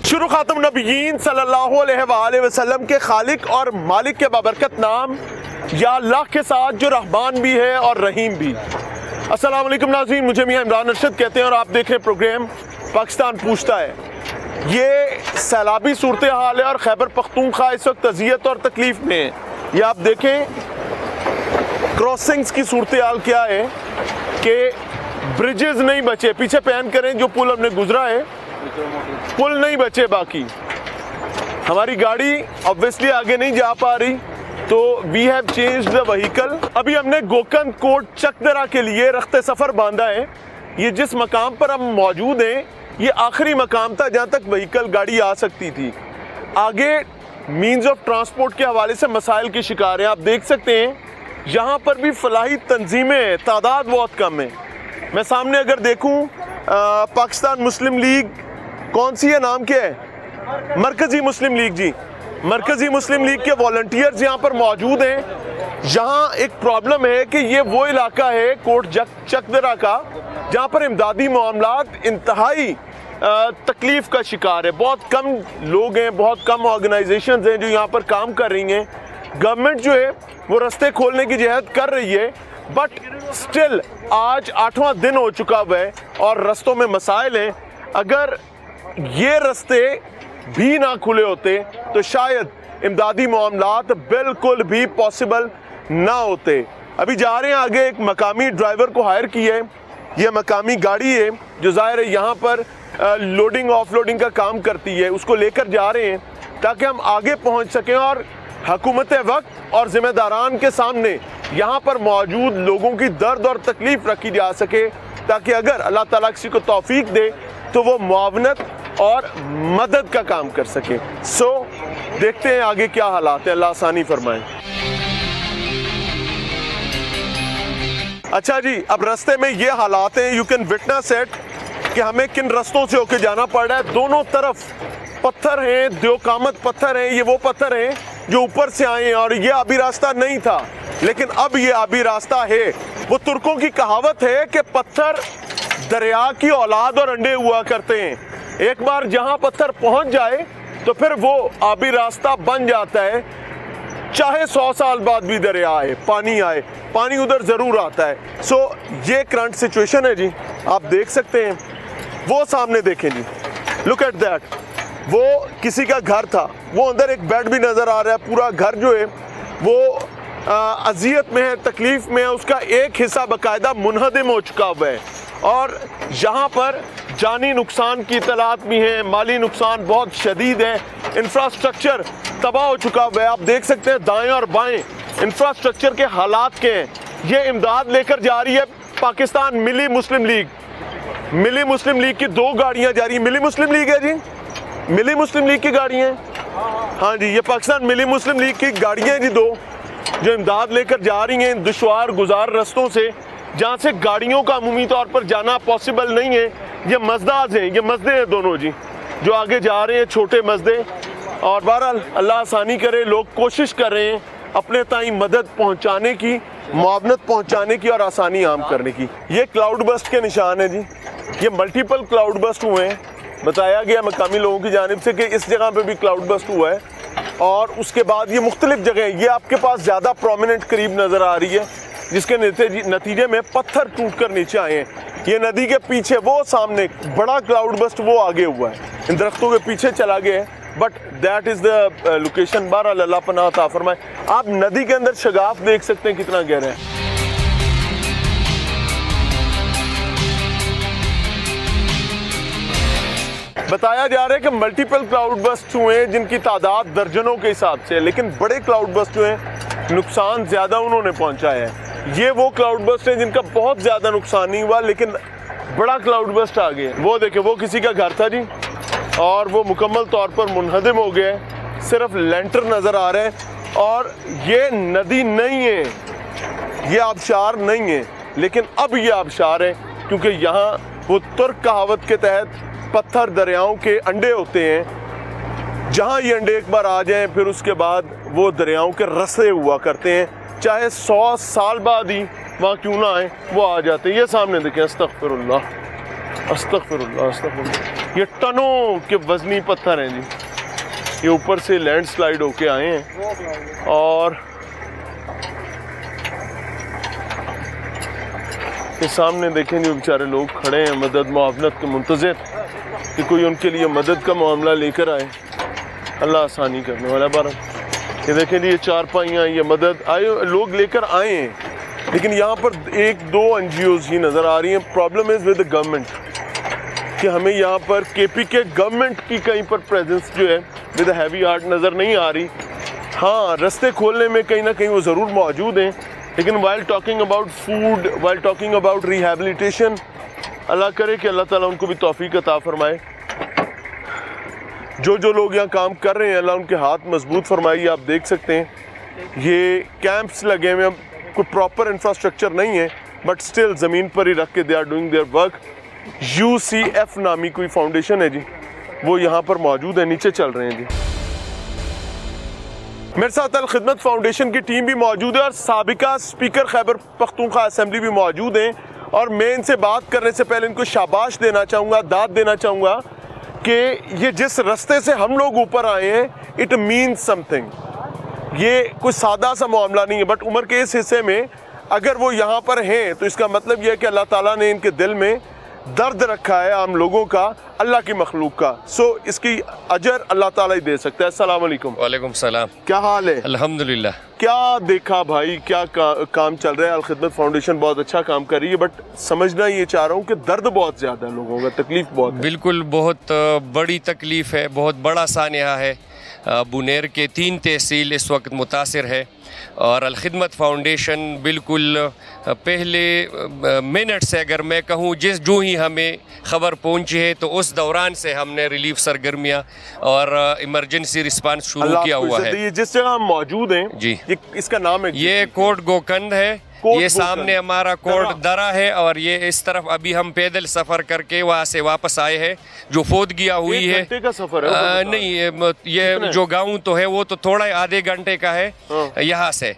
शुरू खातम नबीयीन सल्लल्लाहु अलैहि वसल्लम के खालिक और मालिक के बाबरकत नाम या अल्लाह के साथ जो रहमान भी है और रहीम भी। अस्सलाम वालेकुम नाज़रीन, मुझे मियां इमरान अरशद कहते हैं और आप देख रहे हैं प्रोग्राम पाकिस्तान पूछता है। ये सैलाबी सूरत हाल है और खैबर पख्तूनख्वा इस वक्त अजियत और तकलीफ़ में है। ये आप देखें क्रॉसिंग्स की सूरत हाल क्या है कि ब्रिजेस नहीं बचे। पीछे पैन करें, जो पुल हमने गुजरा है पुल नहीं बचे। बाकी हमारी गाड़ी ऑब्वियसली आगे नहीं जा पा रही, तो we have changed the vehicle. अभी हमने गोकंद कोट चकदरा के लिए रख्ते सफ़र बांधा है। ये जिस मकाम पर हम मौजूद हैं ये आखिरी मकाम था जहाँ तक व्हीकल गाड़ी आ सकती थी। आगे मीन्स ऑफ ट्रांसपोर्ट के हवाले से मसाइल के शिकार हैं। आप देख सकते हैं यहाँ पर भी फलाही तंजीमें हैं, तादाद बहुत कम है। मैं सामने अगर देखूँ पाकिस्तान मुस्लिम लीग, कौन सी है, नाम क्या है, मरकज़ी मुस्लिम लीग जी, मरकज़ी मुस्लिम लीग के वॉलंटियर्स यहाँ पर मौजूद हैं। यहाँ एक प्रॉब्लम है कि ये वो इलाका है कोट चकदरा का जहाँ पर इमदादी मामलात इंतहाई तकलीफ़ का शिकार है। बहुत कम लोग हैं, बहुत कम ऑर्गेनाइजेशंस हैं जो यहाँ पर काम कर रही हैं। गवर्नमेंट जो है वो रास्ते खोलने की जहद कर रही है, बट स्टिल आज 8वां दिन हो चुका हुआ है और रस्तों में मसाइल हैं। अगर ये रास्ते भी ना खुले होते तो शायद इमदादी मामलात बिल्कुल भी पॉसिबल ना होते। अभी जा रहे हैं आगे, एक मकामी ड्राइवर को हायर की है। ये मकामी गाड़ी है जो ज़ाहिर है यहाँ पर लोडिंग ऑफलोडिंग का काम करती है, उसको लेकर जा रहे हैं ताकि हम आगे पहुँच सकें और हुकूमत वक्त और ज़िम्मेदारान के सामने यहाँ पर मौजूद लोगों की दर्द और तकलीफ़ रखी जा सके, ताकि अगर अल्लाह ताला किसी को तौफीक दे तो वो मुआवनत और मदद का काम कर सके। सो देखते हैं आगे क्या हालात है, अल्लाह आसानी फरमाए। अच्छा जी, अब रास्ते में ये हालात हैं, यू कैन विटनेस इट कि हमें किन रास्तों से होके जाना पड़ रहा है। दोनों तरफ पत्थर हैं, द्योकामत पत्थर हैं। ये वो पत्थर हैं जो ऊपर से आए हैं और ये आबी रास्ता नहीं था, लेकिन अब ये आबी रास्ता है। वो तुर्कों की कहावत है कि पत्थर दरिया की औलाद और अंडे हुआ करते हैं। एक बार जहां पत्थर पहुंच जाए तो फिर वो आबी रास्ता बन जाता है, चाहे 100 साल बाद भी दरिया आए, पानी आए, पानी उधर जरूर आता है। सो ये करंट सिचुएशन है जी, आप देख सकते हैं। वो सामने देखें जी, लुक एट दैट, वो किसी का घर था, वो अंदर एक बेड भी नजर आ रहा है। पूरा घर जो है वो अजियत में है, तकलीफ में है, उसका एक हिस्सा बाकायदा मुनहदम हो चुका हुआ है और यहाँ पर जानी नुकसान की इतलात भी हैं, माली नुकसान बहुत शदीद है। इंफ्रास्ट्रक्चर तबाह हो चुका हुआ है। आप देख सकते हैं दाएं और बाएं इंफ्रास्ट्रक्चर के हालात के हैं। ये इमदाद लेकर जा रही है पाकिस्तान मिली मुस्लिम लीग। मिली मुस्लिम लीग की 2 गाड़ियाँ जा रही हैं। मिली मुस्लिम लीग है जी, मिली मुस्लिम लीग की गाड़ियाँ, हाँ जी, ये पाकिस्तान मिली मुस्लिम लीग की गाड़ियाँ हैं जी 2, जो इमदाद लेकर जा रही हैं दुश्वार गुजार रस्तों से जहाँ से गाड़ियों का अमूमी तौर पर जाना पॉसिबल नहीं है। ये मजदाज हैं, ये मजदे हैं दोनों जी जो आगे जा रहे हैं, छोटे मजदे। और बहरहाल अल्लाह आसानी करे, लोग कोशिश कर रहे हैं अपने ताई मदद पहुँचाने की, मुआवनत पहुँचाने की और आसानी आम करने की। ये क्लाउड बस्ट के निशान है जी, ये मल्टीपल क्लाउड बस्ट हुए हैं। बताया गया मकामी लोगों की जानिब से कि इस जगह पे भी क्लाउड बस्ट हुआ है और उसके बाद ये मुख्तलिफ जगह, ये आपके पास ज़्यादा प्रोमिनेंट करीब नज़र आ रही है, जिसके नतीजे में पत्थर टूट कर नीचे आए हैं। ये नदी के पीछे वो सामने बड़ा क्लाउड बस्ट वो आगे हुआ है, इन दरख्तों के पीछे चला गया है, but that is the location. बहरहाल अल्लाह पनाह अता फरमाए। आप नदी के अंदर शगाफ देख सकते हैं कितना गहरा है। बताया जा रहा है कि मल्टीपल क्लाउड बस्ट हुए हैं जिनकी तादाद दर्जनों के हिसाब से है, लेकिन बड़े क्लाउड बस्ट हुए हैं, नुकसान ज़्यादा उन्होंने पहुंचाया है। ये वो क्लाउड बस्ट है जिनका बहुत ज़्यादा नुकसान नहीं हुआ, लेकिन बड़ा क्लाउड बस्ट आ गया। वो देखे, वो किसी का घर था जी और वो मुकम्मल तौर पर मुनहदम हो गया है, सिर्फ लेंटर नज़र आ रहा है। और ये नदी नहीं है, ये आबशार नहीं है, लेकिन अब ये आबशार है क्योंकि यहाँ वो तुर्क कहावत के तहत पत्थर दरियाओं के अंडे होते हैं। जहाँ ये अंडे एक बार आ जाएं फिर उसके बाद वो दरियाओं के रस्ते हुआ करते हैं, चाहे 100 साल बाद ही वहाँ क्यों ना आए, वो आ जाते हैं। ये सामने देखें, अस्तगफिरुल्लाह, استغفر اللہ استغفر اللہ. یہ ٹنوں کے وزنی پتھر ہیں جی, یہ اوپر سے لینڈ سلائیڈ ہو کے آئے ہیں. اور یہ سامنے دیکھیں جی بیچارے لوگ کھڑے ہیں مدد معاونت کے منتظر کہ کوئی ان کے لیے مدد کا معاملہ لے کر آئے. اللہ آسانی کرنے والا بارہ. یہ دیکھیں جی یہ چارپائیاں, یہ مدد آئے لوگ لے کر آئے ہیں, لیکن یہاں پر ایک دو این جی اوز ہی نظر آ رہی ہیں. Problem is with the government کہ ہمیں یہاں پر کے پی کے گورنمنٹ کی کہیں پر پریزنس جو ہے ود ہیوی آرٹ نظر نہیں آ رہی. ہاں رستے کھولنے میں کہیں نہ کہیں وہ ضرور موجود ہیں, لیکن while talking about food, while talking about rehabilitation, اللہ کرے کہ اللہ تعالیٰ ان کو بھی توفیق عطا فرمائے. جو لوگ یہاں کام کر رہے ہیں اللہ ان کے ہاتھ مضبوط فرمائے. آپ دیکھ سکتے ہیں یہ کیمپس لگے ہوئے ہیں, کوئی پراپر انفراسٹرکچر نہیں ہے, بٹ سٹل زمین پر ہی رکھ کے they are doing their work. UCF نامی کوئی فاؤنڈیشن ہے جی, وہ یہاں پر موجود ہے, نیچے چل رہے ہیں جی. میرے ساتھ الخدمت فاؤنڈیشن کی ٹیم بھی موجود ہے اور سابقہ اسپیکر خیبر پختونخوا اسمبلی بھی موجود ہیں. اور میں ان سے بات کرنے سے پہلے ان کو شاباش دینا چاہوں گا, داد دینا چاہوں گا کہ یہ جس رستے سے ہم لوگ اوپر آئے ہیں اٹ مینس سم تھنگ. یہ کوئی سادہ سا معاملہ نہیں ہے, بٹ عمر کے اس حصے میں اگر وہ یہاں پر ہیں تو اس کا مطلب یہ ہے کہ اللہ تعالیٰ نے ان کے دل میں درد رکھا ہے عام لوگوں کا, اللہ کی مخلوق کا. سو اس کی اجر اللہ تعالیٰ ہی دے سکتا ہے. السلام علیکم. وعلیکم السلام. کیا حال ہے؟ الحمدللہ. کیا دیکھا بھائی, کیا کام چل رہا ہے؟ الخدمت فاؤنڈیشن بہت اچھا کام کر رہی ہے, بٹ سمجھنا یہ چاہ رہا ہوں کہ درد بہت زیادہ ہے لوگوں کا, تکلیف بہت ہے. بالکل بہت بڑی تکلیف ہے, بہت بڑا سانحہ ہے. بنیر کے 3 تحصیل اس وقت متاثر ہے, اور الخدمت فاؤنڈیشن بالکل پہلے منٹ سے اگر میں کہوں جو ہی ہمیں خبر پہنچی ہے تو اس دوران سے ہم نے ریلیف سرگرمیاں اور ایمرجنسی رسپانس شروع کیا ہوا ہے. یہ جس جگہ ہم موجود ہیں جی, اس کا نام ہے, یہ کوٹ گوکند ہے. یہ سامنے ہمارا کوٹ درہ ہے, اور یہ اس طرف ابھی ہم پیدل سفر کر کے وہاں سے واپس آئے ہیں. جو فوتگیاں ہوئی ہے, کا سفر ہے نہیں, یہ جو گاؤں تو ہے وہ تو تھوڑا آدھے گھنٹے کا ہے یہاں سے.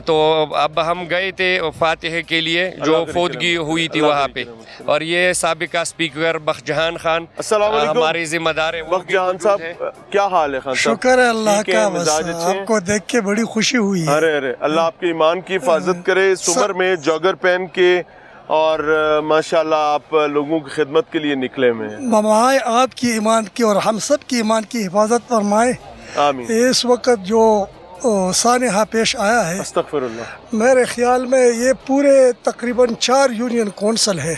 تو اب ہم گئے تھے فاتح کے لیے جو فوتگی ہوئی تھی وہاں پہ, اور یہ سابقہ اسپیکر بخت جہان خان ہمارے ذمہ دار ہیں. بخت جہان صاحب کیا حال ہے؟ خان صاحب شکر ہے اللہ کا, بس آپ کو دیکھ کے بڑی خوشی ہوئی ہے. ارے اللہ آپ کے ایمان کی حفاظت کرے. اس عمر میں جاگر پہن کے اور ماشاءاللہ آپ لوگوں کی خدمت کے لیے نکلے میں. فرمائے آپ کی ایمان کی اور ہم سب کی ایمان کی حفاظت فرمائے. آمین. اس وقت جو سانحہ پیش آیا ہے, استغفر اللہ, میرے خیال میں یہ پورے تقریباً 4 یونین کونسل ہے.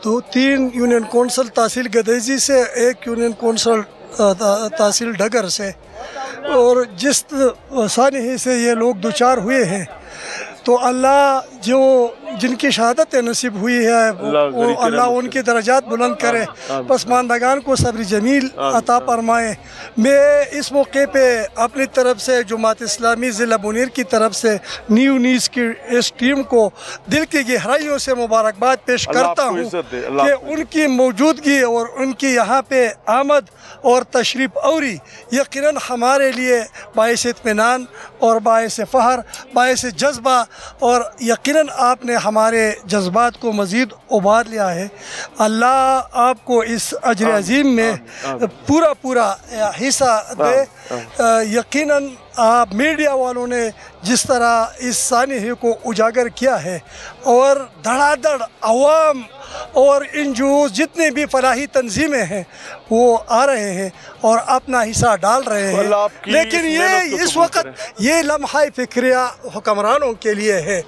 تو 3 یونین کونسل تحصیل گدیزی سے, 1 یونین کونسل تحصیل ڈگر سے, اور جس سانحے سے یہ لوگ دوچار ہوئے ہیں تو اللہ جن کی شہادت نصیب ہوئی ہے اللہ ان کی درجات بلند کرے, پسماندگان کو صبر جمیل عطا فرمائے. میں اس موقع پہ اپنی طرف سے جماعت اسلامی ضلع بنیر کی طرف سے نیو نیوز کی اس ٹیم کو دل کی گہرائیوں سے مبارکباد پیش کرتا ہوں کہ ان کی موجودگی اور ان کی یہاں پہ آمد اور تشریف آوری یقیناً ہمارے لیے باعث اطمینان اور باعث فخر, باعث جذبہ, اور یقیناً آپ نے ہمارے جذبات کو مزید ابار لیا ہے. اللہ آپ کو اس اجر عظیم میں پورا حصہ دے. یقیناً آپ میڈیا والوں نے جس طرح اس سانحے کو اجاگر کیا ہے, اور دھڑا دھڑ عوام اور ان جو جتنے بھی فلاحی تنظیمیں ہیں وہ آ رہے ہیں اور اپنا حصہ ڈال رہے ہیں. لیکن یہ اس وقت یہ لمحہ فکریہ حکمرانوں کے لیے ہے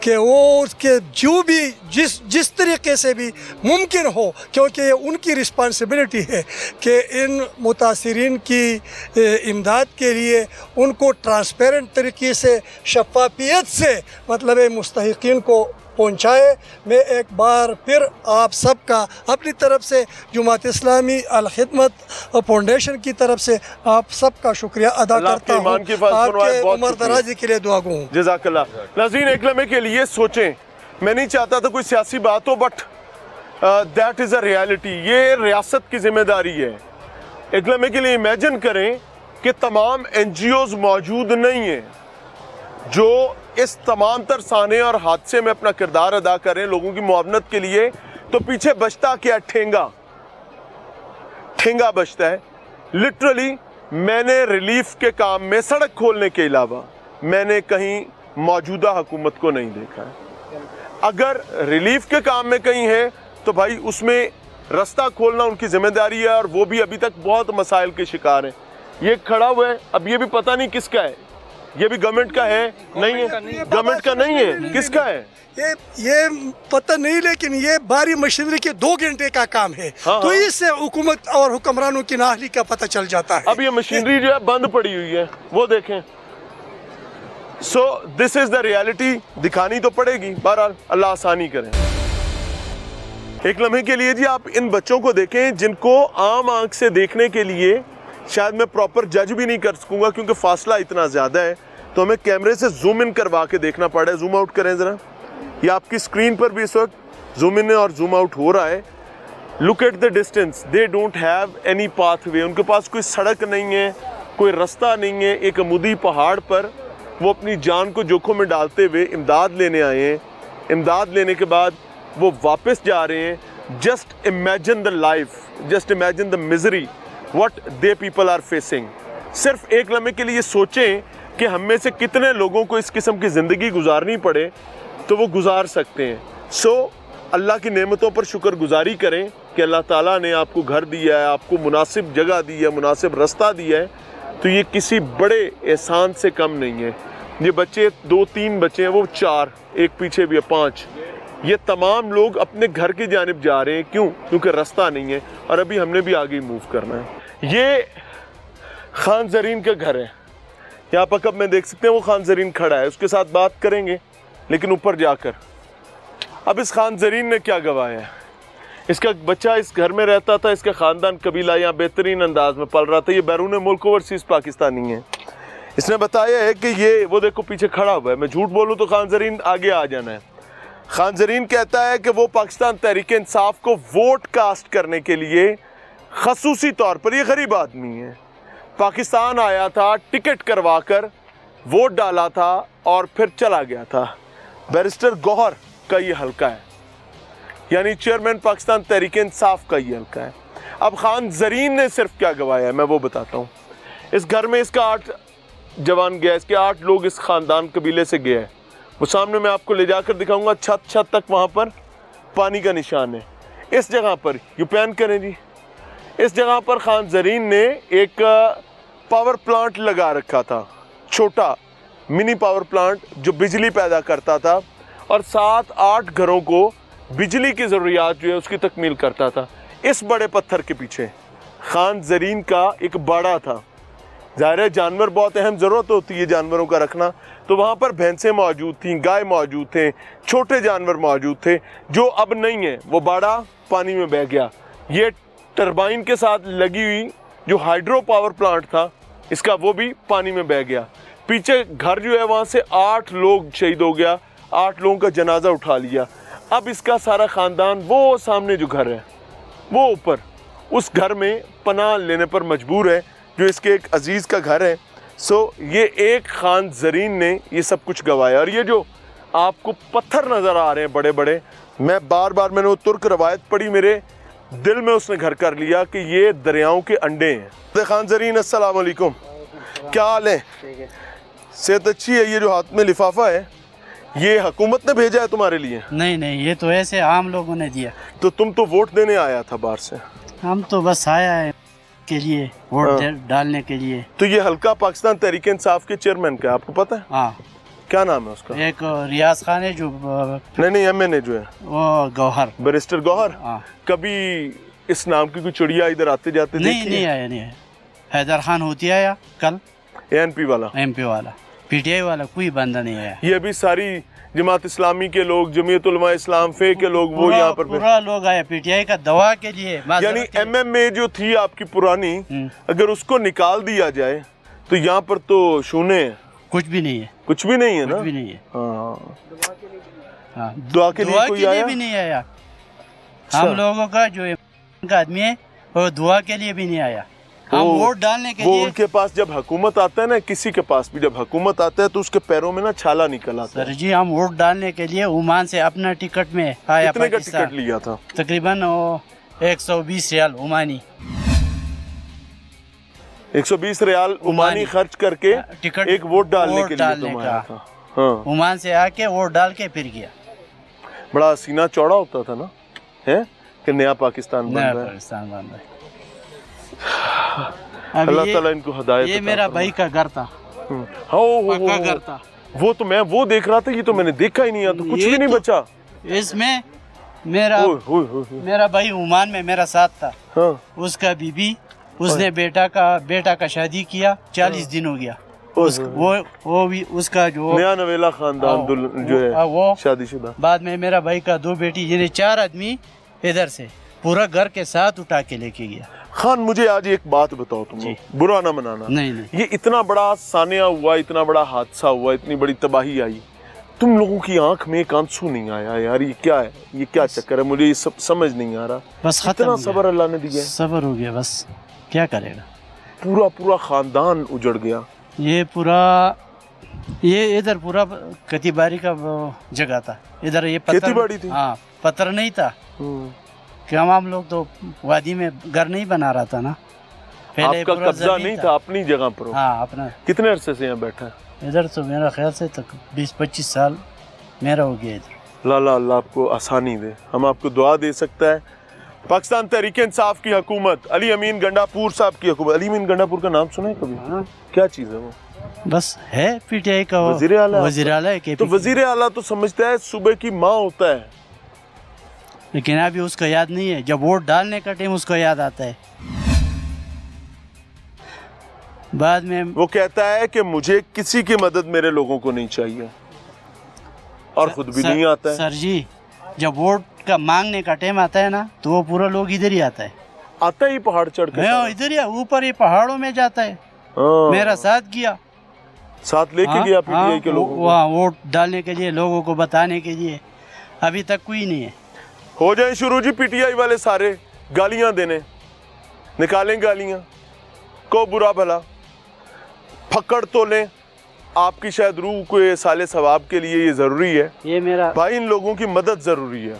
کہ وہ اس کے جو بھی جس طریقے سے بھی ممکن ہو, کیونکہ یہ ان کی رسپانسبلٹی ہے کہ ان متاثرین کی امداد کے لیے ان کو ٹرانسپیرنٹ طریقے سے, شفافیت سے مطلب مستحقین کو پہنچائے. میں ایک بار پھر آپ سب کا اپنی طرف سے جماعت اسلامی الخدمت فاؤنڈیشن کی طرف سے آپ سب کا شکریہ ادا کرتا ہوں. آپ کے عمر درازی کے لیے دعا گو. جزاک اللہ. ناظرین ایک لمحے کے لیے سوچیں, میں نہیں چاہتا تھا کوئی سیاسی بات ہو, but that is a reality. یہ ریاست کی ذمہ داری ہے. ایک لمحے کے لیے امیجن کریں کہ تمام این جی اوز موجود نہیں ہیں جو اس تمام تر سانحے اور حادثے میں اپنا کردار ادا کر رہے ہیں, لوگوں کی معاونت کے لیے तो पीछे बचता क्या? ठेंगा बचता है। लिटरली मैंने रिलीफ के काम में सड़क खोलने के अलावा मैंने कहीं मौजूदा हुकूमत को नहीं देखा है। अगर रिलीफ के काम में कहीं है तो भाई उसमें रास्ता खोलना उनकी जिम्मेदारी है, और वो भी अभी तक बहुत मसाइल के शिकार हैं। ये खड़ा हुआ है, अब ये भी पता नहीं किसका है, ये भी गवर्नमेंट का है नहीं है, गवर्नमेंट का नहीं है, किसका है ये पता नहीं, लेकिन ये भारी मशीनरी के 2 घंटे का काम है। हाँ, तो हाँ। इससे हुकूमत और हुक्मरानों की नाअहली का पता चल जाता है। अब ये मशीनरी जो है बंद पड़ी हुई है, वो देखें। So this is the reality, दिखानी तो पड़ेगी, बहरहाल अल्लाह आसानी करें। एक लम्हे के लिए जी आप इन बच्चों को देखें जिनको आम आंख से देखने के लिए शायद मैं प्रॉपर जज भी नहीं कर सकूंगा क्योंकि फासला इतना ज़्यादा है, तो हमें कैमरे से जूम इन करवा के देखना पड़ा है। जूम आउट करें ज़रा, ये आपकी स्क्रीन पर भी इस वक्त जूम इन और जूम आउट हो रहा है। Look at the distance, they don't have any pathway, उनके पास कोई सड़क नहीं है, कोई रास्ता नहीं है। एक अमूदी पहाड़ पर वो अपनी जान को जोखिम में डालते हुए इमदाद लेने आए हैं। इमदाद लेने के बाद वो वापस जा रहे हैं। Just imagine the life, just imagine the misery what they people are facing. सिर्फ एक लम्हे के लिए सोचें कि हम में से कितने लोगों को इस किस्म की ज़िंदगी गुजारनी पड़े तो वो गुजार सकते हैं। सो अल्लाह की नेमतों पर शुक्रगुजारी करें कि अल्लाह ताला ने आपको घर दिया है, आपको मुनासिब जगह दी है, मुनासिब रास्ता दिया है, तो ये किसी बड़े एहसान से कम नहीं है। ये बच्चे 2-3 बच्चे हैं, वो 4, एक पीछे भी है 5, ये तमाम लोग अपने घर की जानिब जा रहे हैं। क्यों? क्योंकि रास्ता नहीं है और अभी हमने भी आगे मूव करना है। ये खान जरीन का घर है, यहाँ पर कब में देख सकते हैं वो खान जरीन खड़ा है, उसके साथ बात करेंगे लेकिन ऊपर जाकर। अब इस खान जरीन ने क्या गवाया है? इसका बच्चा इस घर में रहता था, इसका ख़ानदान कबीला यहाँ बेहतरीन अंदाज में पल रहा था। ये बैरून मुल्क ओवरसीज़ पाकिस्तानी है। इसने बताया है कि ये वो देखो पीछे खड़ा हुआ है, मैं झूठ बोलूँ तो खान जरीन आगे आ जाना है। खान जरीन कहता है कि वो पाकिस्तान तहरीक इंसाफ को वोट कास्ट करने के लिए खसूसी तौर पर, ये गरीब आदमी है, पाकिस्तान आया था, टिकट करवा कर वोट डाला था और फिर चला गया था। बैरिस्टर गौहर का ये हल्का है, यानी चेयरमैन पाकिस्तान तहरीक इंसाफ का ये हल्का है। अब खान जरीन ने सिर्फ क्या गवाया है मैं वो बताता हूँ। इस घर में इसका 8 जवान गया, इसके 8 लोग इस ख़ानदान कबीले से गए हैं। वो सामने मैं आपको ले जाकर दिखाऊंगा, छत तक वहाँ पर पानी का निशान है। इस जगह पर यू पैन करें जी, इस जगह पर खान जरीन ने एक पावर प्लांट लगा रखा था, छोटा मिनी पावर प्लांट जो बिजली पैदा करता था और 7-8 घरों को बिजली की ज़रूरियात जो है उसकी तकमील करता था। इस बड़े पत्थर के पीछे खान जरीन का एक बाड़ा था। ज़ाहिर है जानवर बहुत अहम ज़रूरत होती है जानवरों का रखना, तो वहाँ पर भैंसें मौजूद थीं, गाय मौजूद थे, छोटे जानवर मौजूद थे, जो अब नहीं है। वो बाड़ा पानी में बह गया। ये टरबाइन के साथ लगी हुई जो हाइड्रो पावर प्लांट था इसका, वो भी पानी में बह गया। पीछे घर जो है वहाँ से 8 लोग शहीद हो गया, 8 लोगों का जनाजा उठा लिया। अब इसका सारा ख़ानदान वो सामने जो घर है वो ऊपर उस घर में पनाह लेने पर मजबूर है, जो इसके एक अजीज़ का घर है। सो ये एक खान जरीन ने ये सब कुछ गवाया। और ये जो आपको पत्थर नज़र आ रहे हैं बड़े बड़े, मैं बार बार मैंने वो तुर्क रवायत पढ़ी, मेरे दिल में उसने घर कर लिया कि ये दरियाओं के अंडे हैं। खान जरीन अस्सलाम वालेकुम, क्या हाल है? सेहत अच्छी है? ये जो हाथ में लिफाफा है ये हुकूमत ने भेजा है तुम्हारे लिए? नहीं नहीं, ये तो ऐसे आम लोगों ने दिया। तो तुम तो वोट देने आया था बाहर से? हम तो बस आया है के लिए वोट डालने के लिए। तो ये हल्का पाकिस्तान तहरीक इंसाफ के चेयरमैन का आपको पता है? हाँ। क्या नाम है उसका? एक रियाज खान है जो नहीं एमएनए जो है वो गौहर, बैरिस्टर गौहर। हाँ। कभी इस नाम की कोई चिड़िया इधर आते जाते नहीं आया, नहीं आया। हैदर खान होती आया कल, एएनपी वाला, एमपी वाला, पीटीआई वाला कोई बंदा नहीं आया। ये भी सारी जमात इस्लामी के लोग, जमीयत उलमा इस्लाम फे के लोग वो यहाँ पर पूरा लोग आए पीटीआई का दवा के लिए। यानी एमएमए जो थी आपकी पुरानी, अगर उसको निकाल दिया जाए तो यहाँ पर तो शूने कुछ भी नहीं है, कुछ भी नहीं है ना? कुछ भी नहीं है। हाँ, दुआ के लिए कोई आया भी नहीं आया। हम लोगों का जो आदमी है वो दुआ के लिए भी नहीं आया। हम वो- वोट डालने के वो लिए उनके पास जब हुकूमत आता है ना, किसी के पास भी जब हुकूमत आता है तो उसके पैरों में ना छाला निकल आता सर है। जी हम वोट डालने के लिए ओमान से अपना टिकट में आया कितने का पाकिस्तान। टिकट लिया था? तकरीबन 120 riyal Omani 120 riyal Omani Omani खर्च करके टिकट एक वोट डालने के लिए डालने तुम का। आया था। हाँ, ओमान से आके वोट डाल के फिर गया बड़ा सीना चौड़ा होता था ना, है कि नया पाकिस्तान बन नया रहा है। पाकिस्तान बन रहा है। अब अल्लाह ताला इनको हिदायत ये अता मेरा फरमाए। भाई का घर था, हाँ, पक्का घर था। वो तो मैं वो देख रहा था, ये तो मैंने देखा ही नहीं, यहाँ तो कुछ ये भी नहीं तो- बचा। इसमें मेरा ओए, ओए, ओए, ओए। मेरा भाई ओमान में मेरा साथ था, हाँ, उसका बीबी उसने बेटा का शादी किया, 40 दिन हो गया। ओए, वो भी उसका जो नया नवेला खानदान जो है वो शादीशुदा। बाद में मेरा भाई का 2 बेटी, यानी 4 आदमी इधर से पूरा घर के साथ उठा के लेके गया। खान मुझे आज एक बात बताओ, तुम लोग बुरा ना मनाना, नहीं नहीं ये इतना बड़ा सानिया हुआ, इतना बड़ा हादसा हुआ, इतनी बड़ी तबाही आई, तुम लोगों की आंख में एक आंसू नहीं आया यार? ये क्या है, ये क्या चक्कर है? मुझे ये सब समझ नहीं आ रहा। बस खत्म इतना हो सब्र गया। अल्लाह ने दिया है, सब्र हो गया, बस क्या करेगा। पूरा पूरा खानदान उजड़ गया। ये इधर पूरा खेती-बाड़ी का वो जगह था, इधर ये खेती-बाड़ी थी? हाँ, पत्थर नहीं था कि हम लोग तो वादी में घर नहीं बना रहा था ना, पहले आपका पूरा कब्जा जमीन नहीं था, अपनी जगह पर हो। हाँ अपना। कितने अरसे से यहाँ बैठा है? इधर तो मेरा ख्याल से तक 20-25 साल मेरा हो गया इधर। अल्लाह अल्लाह आपको आसानी दे, हम आपको दुआ दे सकता है। पाकिस्तान तहरीक इंसाफ की हुकूमत, अली अमीन गंडापुर साहब की हुकूमत। अली अमीन गंडापुर का नाम सुना है कभी? हाँ। क्या चीज़ है वो? बस है पीटीआई का वजीर आला। वजीर आला है तो वजीर आला तो समझता है सुबह की माँ होता है, लेकिन अभी उसका याद नहीं है। जब वोट डालने का टाइम उसको याद आता है, बाद में वो कहता है कि मुझे किसी की मदद मेरे लोगों को नहीं चाहिए, और खुद भी नहीं आता है। सर जी जब वोट का मांगने का टाइम आता है ना, तो वो पूरा लोग इधर ही आता है। आता ही पहाड़ चढ़ के सारा। इधर ही ऊपर ही पहाड़ों में जाता है। हाँ, मेरा साथ गया, साथ लेके गया पीटीआई के लोगों को। वहाँ वोट डालने के लिए, लोगों को बताने के लिए। अभी तक कोई नहीं है। हो जाए शुरू जी पीटीआई वाले सारे गालियां देने, निकालें गालियां, को बुरा भला, फकड़ तो लें। आपकी शायद रूह को साले सवाब के लिए ये ज़रूरी है ये मेरा भाई, इन लोगों की मदद ज़रूरी है।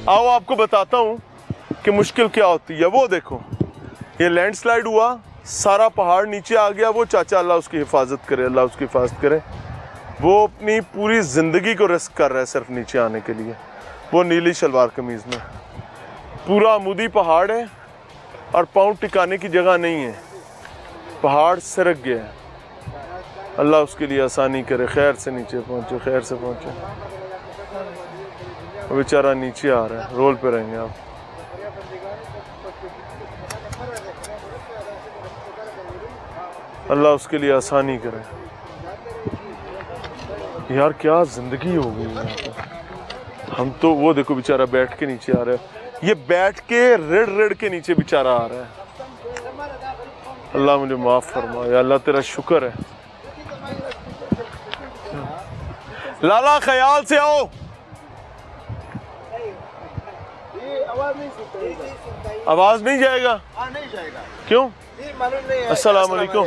आओ आपको बताता हूँ कि मुश्किल क्या होती है। वो देखो, ये लैंडस्लाइड हुआ, सारा पहाड़ नीचे आ गया। वो चाचा, अल्लाह उसकी हिफाजत करे, अल्लाह उसकी हिफाजत करे। वो अपनी पूरी ज़िंदगी को रिस्क कर रहा है सिर्फ नीचे आने के लिए। वो नीली शलवार कमीज़ में, पूरा आमूदी पहाड़ है और पाँव टिकाने की जगह नहीं है, पहाड़ सरक गया है। अल्लाह उसके लिए आसानी करे, खैर से नीचे पहुँचे, खैर से पहुँचे। वो बेचारा नीचे आ रहा है, रोल पे रहेंगे आप। अल्लाह उसके लिए आसानी करे। यार क्या ज़िंदगी हो गई यहाँ पे। हम तो वो देखो बेचारा बैठ के नीचे आ रहा है, ये बैठ के रेड़ रेड़ के नीचे बेचारा आ रहा है। अल्लाह मुझे माफ़ फरमा, या अल्लाह तेरा शुक्र है। लाला ख्याल से आओ। आवाज नहीं जाएगा? क्यों? अस्सलाम वालेकुम,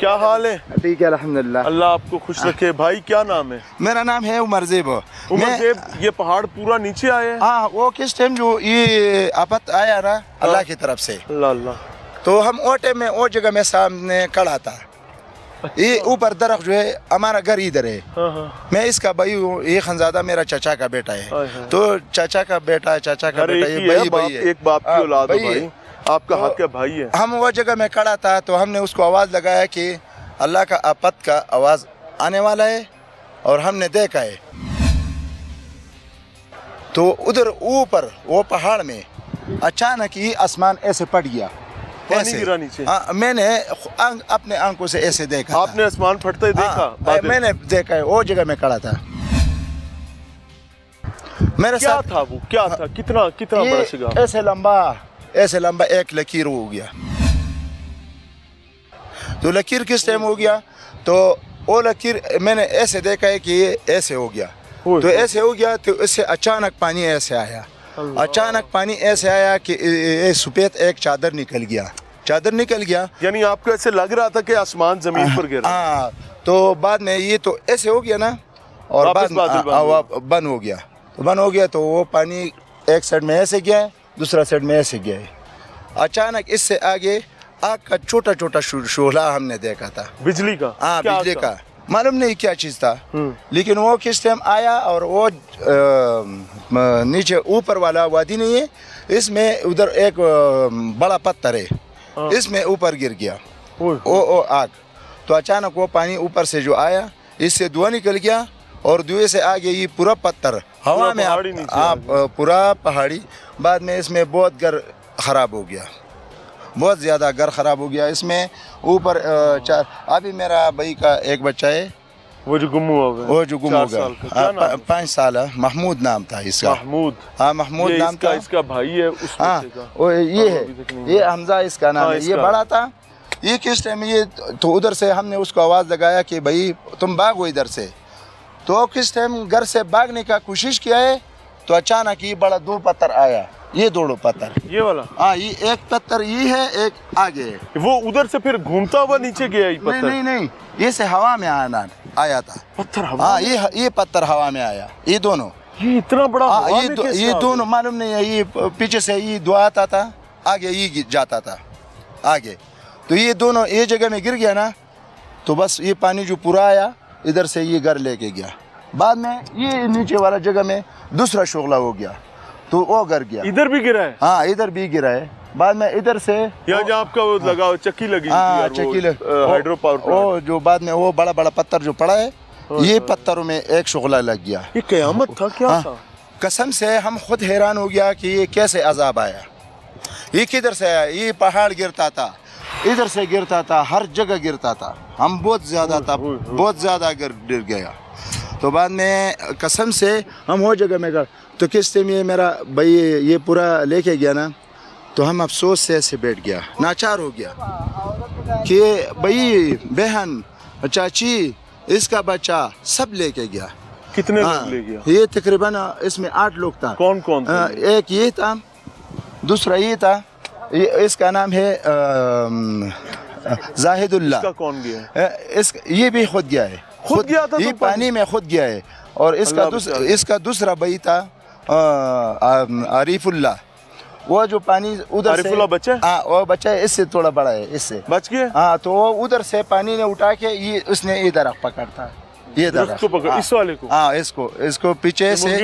क्या हाल है? ठीक है अल्हम्दुलिल्लाह। अल्लाह आपको खुश रखे। भाई क्या नाम है? मेरा नाम है उमर ज़ेब। उमर ज़ेब, ये पहाड़ पूरा नीचे आया है? हाँ, वो किस टाइम जो ये आपत आया ना अल्लाह की तरफ से, अल्लाह अल्लाह। तो हम ओटे में वो जगह में सामने खड़ा था। ये ऊपर दरख्त जो है, हमारा घर इधर है। हाँ हाँ। मैं इसका भाई हूँ, ये खनजादा मेरा चाचा का बेटा हाय है। हाय। तो चाचा का बेटा, चाचा का अरे बेटा, एक ये ही है, भाई बाप, भाई है। एक बाप की हाँ, औलाद हो भाई है। भाई, आपका तो हक है, भाई है। हम वो जगह में खड़ा था, तो हमने उसको आवाज़ लगाया कि अल्लाह का आपत का आवाज़ आने वाला है, और हमने देखा है। तो उधर ऊपर वो पहाड़ में अचानक ही आसमान ऐसे फट गया, पानी ऐसे। गिरा नीचे? हाँ, मैंने अपने आंखों से ऐसे देखा। आपने आसमान फटते देखा? हाँ, बादल? मैंने देखा है, वो जगह में खड़ा था। मेरे क्या साथ था वो, क्या था? कितना कितना बड़ा ये शिगार? ऐसे लंबा एक लकीर हो गया। तो लकीर किस टाइम हो गया, तो वो लकीर मैंने ऐसे देखा है कि ये ऐसे हो गया। ओए। तो ऐसे हो गया, तो इससे अचानक पानी ऐसे आया, अचानक पानी ऐसे आया कि सफ़ेद एक चादर निकल गया यानी आपको ऐसे लग रहा था कि आसमान जमीन पर गिर रहा है। हाँ, तो बाद में ये तो ऐसे हो गया ना, और वापस बादल बंद हो गया तो वो पानी एक साइड में ऐसे गया है, दूसरा साइड में ऐसे गया है। अचानक इससे आगे आग का छोटा छोटा शोला हमने देखा था, बिजली का। हाँ क्या बिजली था? का, मालूम नहीं क्या चीज़ था, लेकिन वो किस टाइम आया और वो नीचे ऊपर वाला वादी नहीं है, इसमें उधर एक बड़ा पत्थर है, इसमें ऊपर गिर गया वो आग। तो अचानक वो पानी ऊपर से जो आया, इससे धुआं निकल गया और धुएं से आगे ये पूरा पत्थर हवा में पूरा पहाड़ी। बाद में इसमें बहुत घर ख़राब हो गया, बहुत ज़्यादा घर ख़राब हो गया। इसमें ऊपर अभी मेरा भाई का एक बच्चा है, वो जो गुम हुआ गया 5 साल, महमूद नाम था इसका। महमूद नाम था, इसका भाई है उस बच्चे का। वो ये है, ये हमजा इसका नाम है। ये बड़ा था, ये किस टाइम ये तो उधर से हमने उसको आवाज़ लगाया कि भाई तुम भागो इधर से। तो किस टाइम घर से भागने का कोशिश किया है, तो अचानक ये बड़ा 2 पत्थर आया, ये दोनों पत्थर, ये वाला। हाँ, ये एक पत्थर ये है, एक आगे है। वो उधर से फिर घूमता हुआ नीचे गया ये पत्थर? नहीं, ये से हवा में आया था पत्थर हवा। हाँ, ये पत्थर हवा में आया, ये दोनों। ये इतना बड़ा हवा में कैसे ये आ दोनों मालूम नहीं है, ये पीछे से ये दुआ आता था, आगे ये जाता था आगे। तो ये दोनों ये जगह में गिर गया ना, तो बस ये पानी जो पूरा आया इधर से ये घर लेके गया। बाद में ये नीचे वाला जगह में दूसरा शोगला हो गया, तो वो घर गया। इधर भी गिरा है? हाँ, इधर भी गिरा है। बाद में इधर से यहाँ जहाँ आपका वो लगा चक्की लगी, चक्की हाइड्रो पावर प्लांट, वो जो बाद में वो बड़ा बड़ा पत्थर जो पड़ा है, ये पत्थरों में एक शोगला लग गया। ये क़यामत था क्या था? कसम से हम खुद हैरान हो गया कि ये कैसे अजाब आया, ये किधर से आया। ये पहाड़ गिरता था, इधर से गिरता था, हर जगह गिरता था। हम बहुत ज़्यादा गिर गया। तो बाद में कसम से हम वो जगह में गए, तो किस टाइम ये मेरा भाई ये पूरा लेके गया ना, तो हम अफसोस से ऐसे बैठ गया, नाचार हो गया कि भाई बहन चाची इसका बच्चा सब लेके गया। कितने लोग ले गया? ये तकरीबन इसमें 8 लोग था। कौन कौन था? एक ये था, दूसरा ये था, इसका नाम है जाहिदुल्लाह। इसका कौन गया? ये भी खुद गया है, खुद गया था, ये पानी में खुद गया है। और इसका दूसरा भाई था आरिफुल्लाह, वो जो पानी उधर से बच्चा, हाँ वो बच्चा है, इससे थोड़ा बड़ा है, इससे बच गया। हाँ, तो वो उधर से पानी ने उठा के ये उसने ये दरख्त पकड़ा था, ये दरख्त को पकड़, इस वाले को, हाँ इसको पीछे से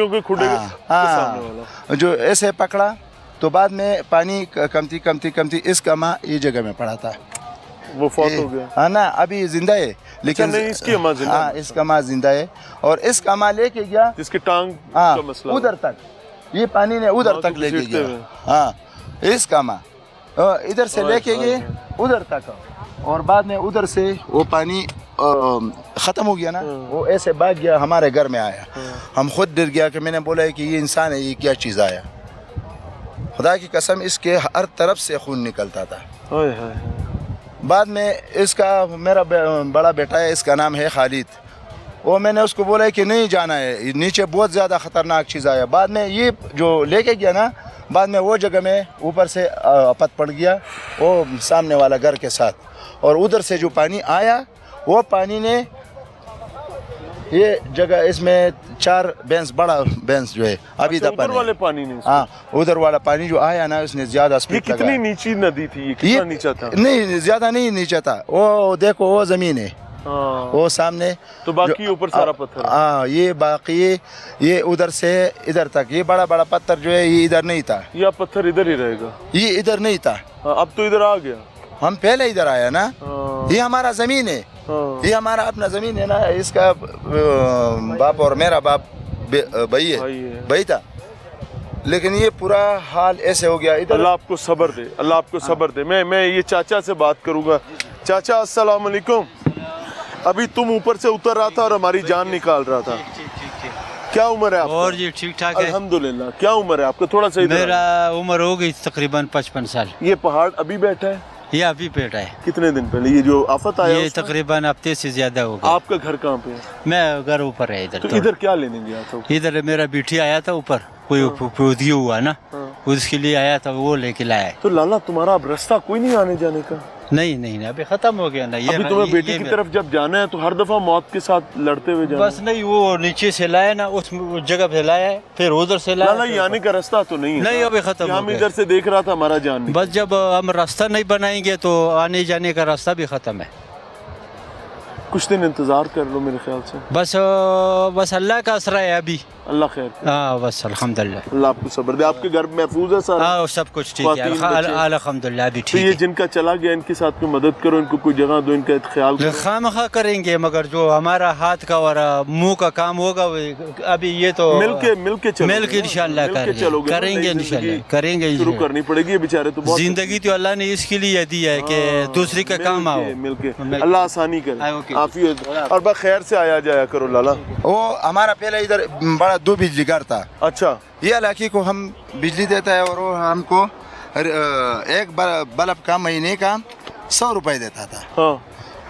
जो ऐसे पकड़ा। तो बाद में पानी कमती इसका माँ ये जगह में पड़ा था, वो फौत हो गया। हाँ ना, अभी जिंदा है, लेकिन नहीं, इसकी माँ जिंदा है। इसका माँ जिंदा है। और इसका माँ लेके गया जिसकी टांग का मसला उधर तक, ये पानी ने उधर तक लेके गया। हाँ, इसका माँ इधर से लेके गए उधर तक, और बाद में उधर से वो पानी ख़त्म हो गया ना, वो ऐसे भाग गया, हमारे घर में आया। हम खुद डर गया कि मैंने बोला कि ये इंसान है, ये क्या चीज़ आया। खुदा की कसम, इसके हर तरफ से खून निकलता था। बाद में इसका मेरा बड़ा बेटा है, इसका नाम है खालिद, वो मैंने उसको बोला कि नहीं जाना है, नीचे बहुत ज़्यादा ख़तरनाक चीज़ आया। बाद में ये जो लेके गया ना, बाद में वो जगह में ऊपर से आपत पड़ गया, वो सामने वाला घर के साथ, और उधर से जो पानी आया, वो पानी ने ये जगह, इसमें 4 भैंस, बड़ा भैंस जो है अभी तक उधर वाले पानी ने, हाँ उधर वाला पानी जो आया ना, उसने ज़्यादा स्पीड लगाया। कितनी नीची नदी थी ये? कितना नीचा था? नहीं, ज़्यादा नहीं नीचा था, वो देखो वो ज़मीन है, वो सामने, तो बाकी ऊपर सारा पत्थर। हाँ, ये बाकी ये उधर से इधर तक, ये बड़ा बड़ा पत्थर जो है ये इधर नहीं था, ये पत्थर इधर ही रहेगा, ये इधर नहीं था। अब तो इधर आ गया, हम पहले इधर आया ना, ये हमारा ज़मीन है, ये हमारा अपना ज़मीन है ना, इसका बाप और मेरा बाप भाई है, भाई था, लेकिन ये पूरा हाल ऐसे हो गया इधर। अल्लाह आपको सब्र दे, अल्लाह आपको सब्र दे। मैं ये चाचा से बात करूँगा। चाचा अस्सलाम वालेकुम, अभी तुम ऊपर से उतर रहा था और हमारी जान निकाल रहा था, क्या उम्र है आपकी? और जी ठीक ठाक है अल्हम्दुलिल्लाह। क्या उम्र है आपका? थोड़ा सा मेरा उम्र हो गई तकरीबन 55 साल। ये पहाड़ अभी बैठा है? ये अभी पेट है, कितने दिन पहले ये जो आफत आया ये उसमें? तकरीबन हफ्ते से ज्यादा हो गया। आपका घर कहाँ पे है? मैं घर ऊपर है इधर। तो इधर क्या लेने गया था? इधर मेरा बेटी आया था ऊपर, कोई फौजी हुआ ना, उसके लिए आया था, वो लेके लाया है। तो लाला तुम्हारा अब रास्ता कोई नहीं आने जाने का? नहीं अभी खत्म हो गया ना। ये अभी तुम्हें बेटी की तरफ जब जाना है तो हर दफा मौत के साथ लड़ते हुए जाना बस नहीं, वो नीचे से लाया ना, उस जगह पे लाया है, फिर उधर से लाया। लाला ये आने का रास्ता तो नहीं है? नहीं, अभी खत्म हो हम गया। इधर से देख रहा था हमारा जान नहीं। बस जब हम रास्ता नहीं बनाएंगे तो आने जाने का रास्ता भी खत्म है। कुछ दिन इंतजार कर लो मेरे ख्याल से। बस अल्लाह का असरा है अभी। अल्लाह खैर करे। हाँ बस अल्हम्दुलिल्लाह। अल्लाह आपको सब्र दे। आपके घर महफूज है सारा? हाँ सब कुछ ठीक है, अल्हम्दुलिल्लाह अभी तो ठीक ये है। जिनका चला गया इनके साथ कोई मदद करो, इनको कोई जगह दो, इनका ख्याल करो। खामखा करेंगे, मगर जो हमारा हाथ का और मुंह का काम होगा अभी ये तो मिलके चलोगे, इंशाल्लाह करेंगे इंशाल्लाह करेंगे। शुरू करनी पड़ेगी, बेचारे तो बहुत जिंदगी तो अल्लाह ने इसके लिए दी है कि दूसरी का काम आओ। मिलके अल्लाह आसानी करे, आफियत और बखैर से आया जाया करो लाला। वो हमारा पहले इधर बड़ा 2 बिजली घर था। अच्छा, ये इलाके को हम बिजली देता है और वो हमको एक बल्ब का महीने का 100 रुपए देता था। हाँ,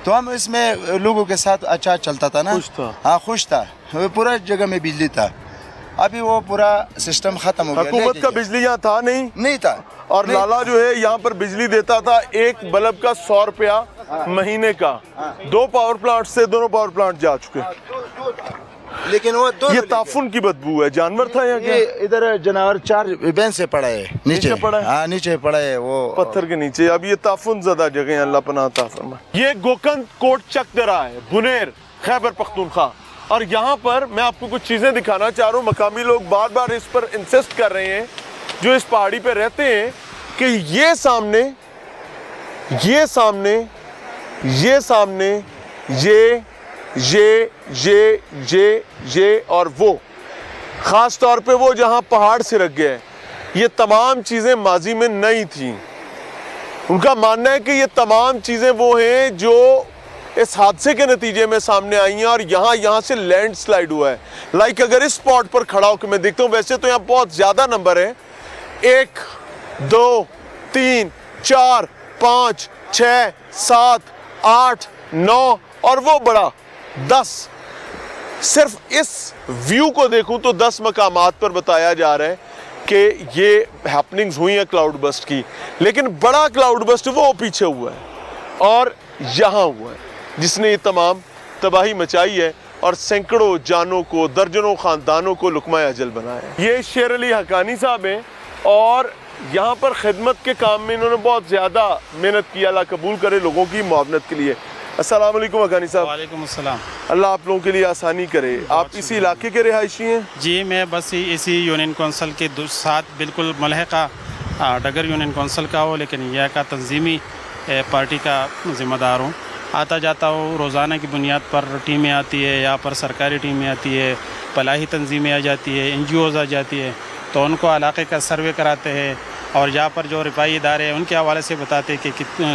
तो हम इसमें लोगों के साथ अच्छा चलता था ना। खुश था। हाँ खुश था, वो पूरा जगह में बिजली था। अभी वो पूरा सिस्टम खत्म हो गया। हुकूमत का बिजली यहाँ था नहीं था। और लाला जो है यहाँ पर बिजली देता था एक बल्ब का 100 रुपया महीने का। 2 पावर प्लांट से दोनों पावर प्लांट जा चुके। लेकिन वो ये ताफुन की बदबू है। जानवर था यहाँ क्या? ये इधर जानवर 4 बेंच से पड़ा है, नीचे पड़ा है? हाँ नीचे पड़ा है, वो पत्थर के नीचे। अब ये ताफुन ज़दा जगह है, अल्लाह पनाह अता फरमाए। ये गोकंद कोट चक दरा है, बुनेर, खैबर पख्तूनख्वा। और यहाँ पर मैं आपको कुछ चीज़ें दिखाना चाह रहा हूँ। मकामी लोग बार बार इस पर इंसिस्ट कर रहे हैं जो इस पहाड़ी पे रहते हैं कि ये सामने ये और वो ख़ास तौर पे वो जहाँ पहाड़ से रख गए, ये तमाम चीज़ें माजी में नहीं थी। उनका मानना है कि ये तमाम चीज़ें वो हैं जो इस हादसे के नतीजे में सामने आई हैं और यहाँ से लैंड स्लाइड हुआ है। लाइक अगर इस स्पॉट पर खड़ा होकर मैं देखता हूँ, वैसे तो यहाँ बहुत ज़्यादा नंबर है, 1 2 3 4 5 6 7 8 9 और वो बड़ा 10। सिर्फ इस व्यू को देखूं तो 10 मकामात पर बताया जा रहा है कि ये हैपनिंग्स हुई हैं क्लाउड बस्ट की। लेकिन बड़ा क्लाउड बस्ट वो पीछे हुआ है और यहाँ हुआ है जिसने ये तमाम तबाही मचाई है और सैकड़ों जानों को, दर्जनों ख़ानदानों को लुक़मा अजल बनाया है। ये शेर अली हकानी साहब हैं और यहाँ पर खिदमत के काम में इन्होंने बहुत ज़्यादा मेहनत की। अल्लाह कबूल करे लोगों की मुआवनत के लिए। अस्सलाम वालेकुम हकानी साहब। वालेकुम अस्सलाम। अल्लाह आप लोगों के लिए आसानी करे। आप इसी इलाके के रिहायशी हैं? जी, मैं बस इसी यूनियन कौंसिल के साथ बिल्कुल मलहका डगर यूनियन कौंसिल का हूँ, लेकिन यह का तंजीमी पार्टी का ज़िम्मेदार हूँ। आता जाता हूँ, रोज़ाना की बुनियाद पर टीमें आती है, यहाँ पर सरकारी टीमें आती है, फलाही तंजीमें आ जाती है, NGOs आ जाती है, तो उनको इलाके का सर्वे कराते हैं और यहाँ पर जो रिफाई इदारे हैं उनके हवाले से बताते हैं कि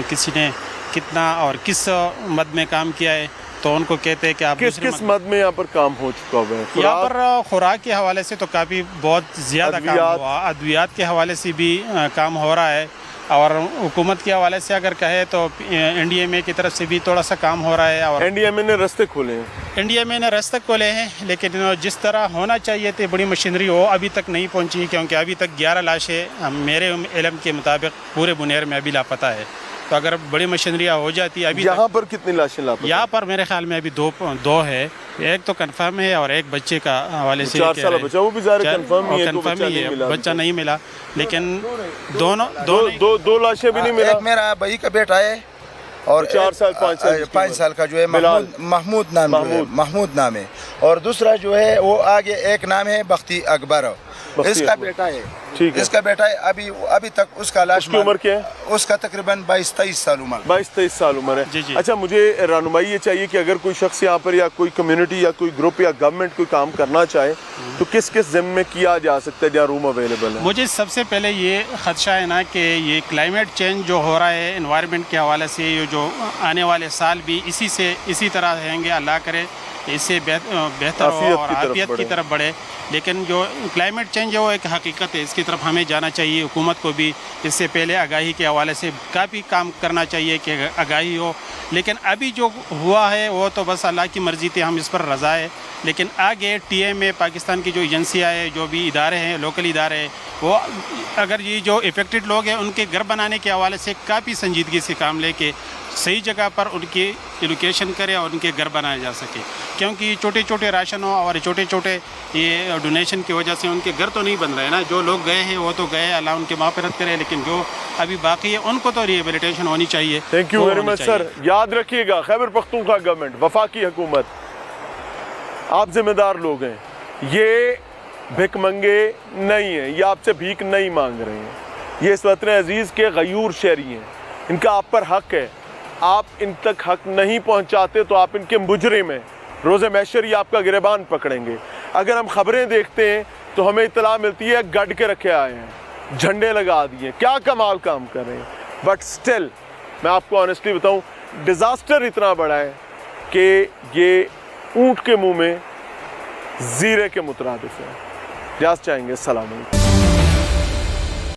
किसी ने कितना और किस मद में काम किया है, तो उनको कहते हैं कि आप किस मद में यहाँ पर काम हो चुका हुआ है? यहाँ पर खुराक के हवाले से तो काफ़ी बहुत ज़्यादा काम हुआ, अद्वियात के हवाले से भी काम हो रहा है और हुकूमत के हवाले से अगर कहे तो NDMA की तरफ से भी थोड़ा सा काम हो रहा है। और NDMA ने रास्ते खोले हैं? NDMA ने रास्ते खोले हैं, लेकिन जिस तरह होना चाहिए थे बड़ी मशीनरी हो अभी तक नहीं पहुंची, क्योंकि अभी तक 11 लाशें मेरे इल्म के मुताबिक पूरे बुनेर में अभी लापता है। तो अगर बड़ी मशीनरियाँ हो जाती है, अभी यहाँ पर कितनी लाशें लापता? यहाँ पर मेरे ख्याल में अभी दो है, एक तो कंफर्म है और एक बच्चे का हवाले से 4 साल बच्चा, वो भी कंफर्म ही है, बच्चा नहीं मिला, लेकिन दो लाशें भी नहीं मिला। एक मेरा भाई का बेटा है और 4 साल 5 साल का जो है महमूद नाम है और दूसरा जो है वो आगे एक नाम है बख्ती अकबर, इसका बेटा है। ठीक है, इसका बेटा है। अभी तक उसका लाश की उम्र क्या है? उसका तकरीबन 22-23 साल उम्र। 22-23 साल उम्र है। जी जी। अच्छा, मुझे रहनुमाई ये चाहिए कि अगर कोई शख्स यहाँ पर या कोई कम्युनिटी या कोई ग्रुप या गवर्नमेंट कोई काम करना चाहे तो किस किस ज़िम्मे में किया जा सकता है जहाँ रूम अवेलेबल है? मुझे सबसे पहले ये ख़दशा है ना कि ये क्लाइमेट चेंज जो हो रहा है एनवायरनमेंट के हवाले से, ये जो आने वाले साल भी इसी तरह रहेंगे, अल्लाह करे इससे बेहतर हो आफियत और की तरफ आफियत की बढ़े। तरफ बढ़े। लेकिन जो क्लाइमेट चेंज है वो एक हकीकत है, इसकी तरफ हमें जाना चाहिए। हुकूमत को भी इससे पहले आगाही के हवाले से काफ़ी काम करना चाहिए कि आगाही हो। लेकिन अभी जो हुआ है वो तो बस अल्लाह की मर्ज़ी थी, हम इस पर रज़ा है। लेकिन आगे TMA पाकिस्तान की जो एजेंसियाँ हैं, जो भी इदारे हैं, लोकल इदारे हैं, वो अगर ये जो इफ़ेक्टेड लोग हैं उनके घर बनाने के हवाले से काफ़ी संजीदगी से काम लेके सही जगह पर उनकी एलोकेशन करें और उनके घर बनाए जा सके। क्योंकि छोटे छोटे राशनों और छोटे छोटे ये डोनेशन की वजह से उनके घर तो नहीं बन रहे हैं ना। जो लोग गए हैं वो तो गए, अल्लाह उनकी माफ़िरत करे, लेकिन जो अभी बाकी है उनको तो रिहेबिलिटेशन होनी चाहिए। थैंक यू वो वेरी होनी मच चाहिए। सर। याद रखिएगा, खैबर पख्तूनख्वा गवर्नमेंट, वफाकी हुकूमत, आप जिम्मेदार लोग हैं, ये भिकमंगे नहीं हैं, ये आपसे भीख नहीं मांग रहे हैं, ये इस वतन अजीज़ के गयूर शहरी हैं, इनका आप पर हक है। आप इन तक हक नहीं पहुंचाते तो आप इनके मुजरिम हैं, रोज़े महशर ये आपका गिरबान पकड़ेंगे। अगर हम खबरें देखते हैं तो हमें इत्तला मिलती है गढ़ के रखे आए हैं, झंडे लगा दिए, क्या कमाल काम कर रहे हैं। बट स्टिल मैं आपको ऑनेस्टली बताऊं, डिज़ास्टर इतना बड़ा है कि ये ऊँट के मुंह में ज़ीरे के मुतरादिफ है। इजाज़त चाहेंगे। अस्सलाम वालेकुम।